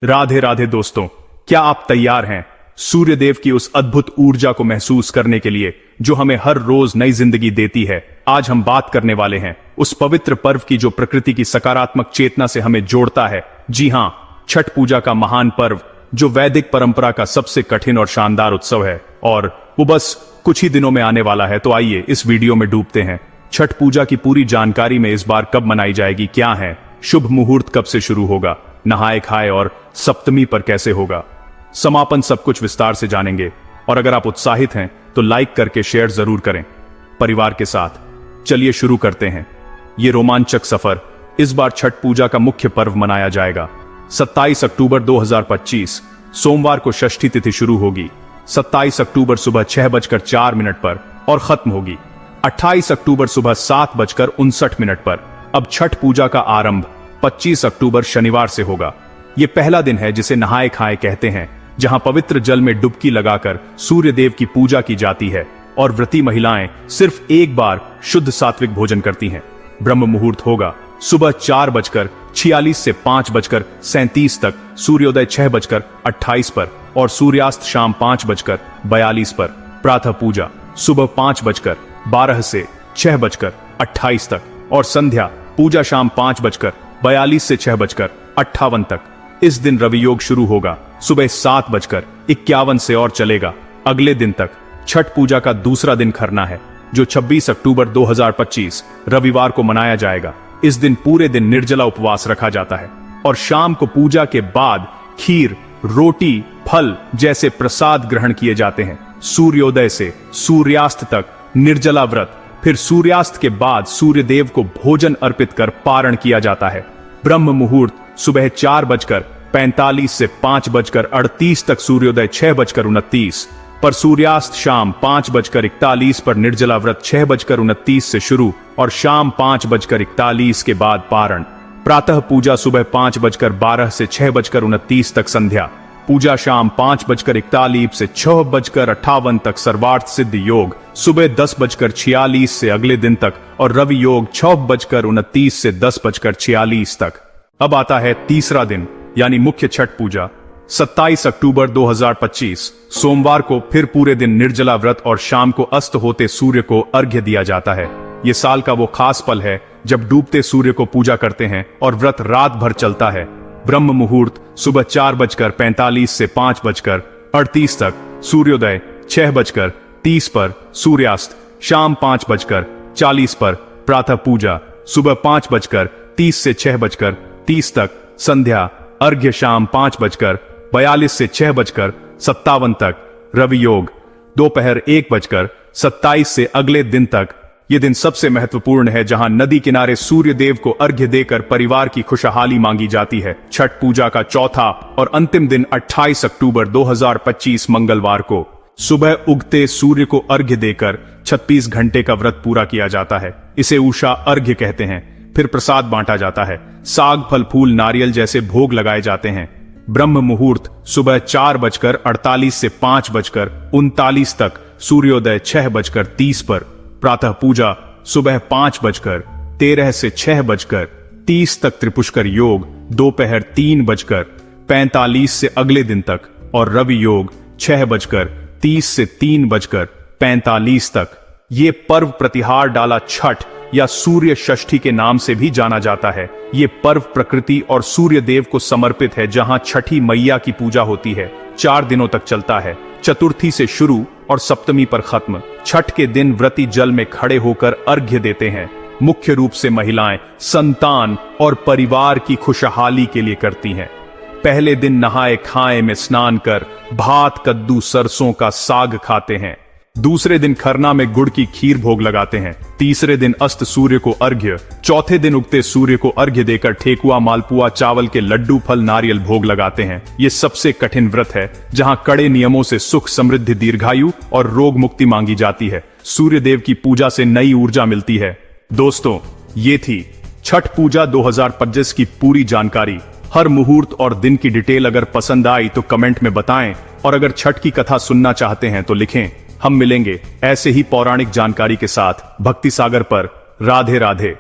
राधे राधे दोस्तों, क्या आप तैयार हैं सूर्यदेव की उस अद्भुत ऊर्जा को महसूस करने के लिए जो हमें हर रोज नई जिंदगी देती है। आज हम बात करने वाले हैं उस पवित्र पर्व की जो प्रकृति की सकारात्मक चेतना से हमें जोड़ता है। जी हां, छठ पूजा का महान पर्व जो वैदिक परंपरा का सबसे कठिन और शानदार उत्सव है और वो बस कुछ ही दिनों में आने वाला है। तो आइए इस वीडियो में डूबते हैं छठ पूजा की पूरी जानकारी में। इस बार कब मनाई जाएगी, क्या है शुभ मुहूर्त, कब से शुरू होगा, नहाए खाए और सप्तमी पर कैसे होगा समापन, सब कुछ विस्तार से जानेंगे। और अगर आप उत्साहित हैं तो लाइक करके शेयर जरूर करें परिवार के साथ। चलिए शुरू करते हैं ये रोमांचक सफर। इस बार छठ पूजा का मुख्य पर्व मनाया जाएगा 27 अक्टूबर 2025 सोमवार को षष्ठी तिथि शुरू होगी 27 अक्टूबर सुबह 6:04 पर और खत्म होगी 28 अक्टूबर सुबह 7:59 पर। अब छठ पूजा का आरंभ 25 अक्टूबर शनिवार से होगा। यह पहला दिन है जिसे नहाए खाए कहते हैं, जहां पवित्र जल में डुबकी लगाकर सूर्य देव की पूजा की जाती है और व्रती महिलाएं सिर्फ एक बार शुद्ध सात्विक भोजन करती हैं। ब्रह्म मुहूर्त होगा सुबह 4:46 से 5:37 तक, सूर्योदय 6:28 पर और सूर्यास्त शाम 5:42 पर। प्रातः पूजा सुबह 5:12 से 6:28 तक और संध्या पूजा शाम 5:42 से 6:58 तक। इस दिन रवि योग शुरू होगा सुबह 7:51 से और चलेगा अगले दिन तक। छठ पूजा का दूसरा दिन खरना है जो 26 अक्टूबर 2025 रविवार को मनाया जाएगा। इस दिन पूरे दिन निर्जला उपवास रखा जाता है और शाम को पूजा के बाद खीर, रोटी, फल जैसे प्रसाद ग्रहण किए जाते हैं। सूर्योदय से सूर्यास्त तक निर्जला व्रत, फिर सूर्यास्त के बाद सूर्यदेव को भोजन अर्पित कर पारण किया जाता है। ब्रह्म मुहूर्त सुबह 4:45 से 5:38 तक, सूर्योदय 6:29 पर, सूर्यास्त शाम 5:41 पर। निर्जला व्रत 6:29 से शुरू और शाम 5:41 के बाद पारण। प्रातः पूजा सुबह 5:12 से 6:29 तक, संध्या पूजा शाम 5:41 से 6:58 तक। सर्वार्थ सिद्ध योग सुबह 10:46 से अगले दिन तक और रवि योग 6:29 से 10:46 तक। अब आता है तीसरा दिन यानी मुख्य छठ पूजा 27 अक्टूबर 2025 सोमवार को। फिर पूरे दिन निर्जला व्रत और शाम को अस्त होते सूर्य को अर्घ्य दिया जाता है। ये साल का वो खास पल है जब डूबते सूर्य को पूजा करते हैं और व्रत रात भर चलता है। ब्रह्म मुहूर्त सुबह 4:45 से 5:38 तक, सूर्योदय 6:30 पर, सूर्यास्त शाम 5:40 पर। प्रातः पूजा सुबह 5:30 से 6:30 तक, संध्या अर्घ्य शाम 5:42 से 6:57 तक। रवि योग दोपहर 1:27 से अगले दिन तक। यह दिन सबसे महत्वपूर्ण है जहां नदी किनारे सूर्य देव को अर्घ्य देकर परिवार की खुशहाली मांगी जाती है। छठ पूजा का चौथा और अंतिम दिन 28 अक्टूबर 2025 मंगलवार को सुबह उगते सूर्य को अर्घ्य देकर 36 घंटे का व्रत पूरा किया जाता है। इसे उषा अर्घ्य कहते हैं। फिर प्रसाद बांटा जाता है, साग, फल, फूल, नारियल जैसे भोग लगाए जाते हैं। ब्रह्म मुहूर्त सुबह 4:48 से 5:39 तक, सूर्योदय 6:30 पर। प्रातः पूजा सुबह 5:13 से 6:30 तक, त्रिपुष्कर योग दोपहर 3:45 से अगले दिन तक और रवि योग 6:30 से 3:45 तक। ये पर्व प्रतिहार डाला छठ या सूर्य षष्ठी के नाम से भी जाना जाता है। ये पर्व प्रकृति और सूर्य देव को समर्पित है, जहां छठी मैया की पूजा होती है। 4 दिनों तक चलता है, चतुर्थी से शुरू और सप्तमी पर खत्म। छठ के दिन व्रती जल में खड़े होकर अर्घ्य देते हैं। मुख्य रूप से महिलाएं संतान और परिवार की खुशहाली के लिए करती हैं। पहले दिन नहाए खाए में स्नान कर भात, कद्दू, सरसों का साग खाते हैं। दूसरे दिन खरना में गुड़ की खीर भोग लगाते हैं। तीसरे दिन अस्त सूर्य को अर्घ्य। चौथे दिन उगते सूर्य को अर्घ्य देकर ठेकुआ, मालपुआ, चावल के लड्डू, फल, नारियल भोग लगाते हैं। ये सबसे कठिन व्रत है जहां कड़े नियमों से सुख, समृद्धि, दीर्घायु और रोग मुक्ति मांगी जाती है। सूर्य देव की पूजा से नई ऊर्जा मिलती है। दोस्तों, ये थी छठ पूजा 2025 की पूरी जानकारी। हर मुहूर्त और दिन की डिटेल अगर पसंद आई तो कमेंट में बताएं और अगर छठ की कथा सुनना चाहते हैं तो लिखें। हम मिलेंगे ऐसे ही पौराणिक जानकारी के साथ भक्ति सागर पर। राधे राधे।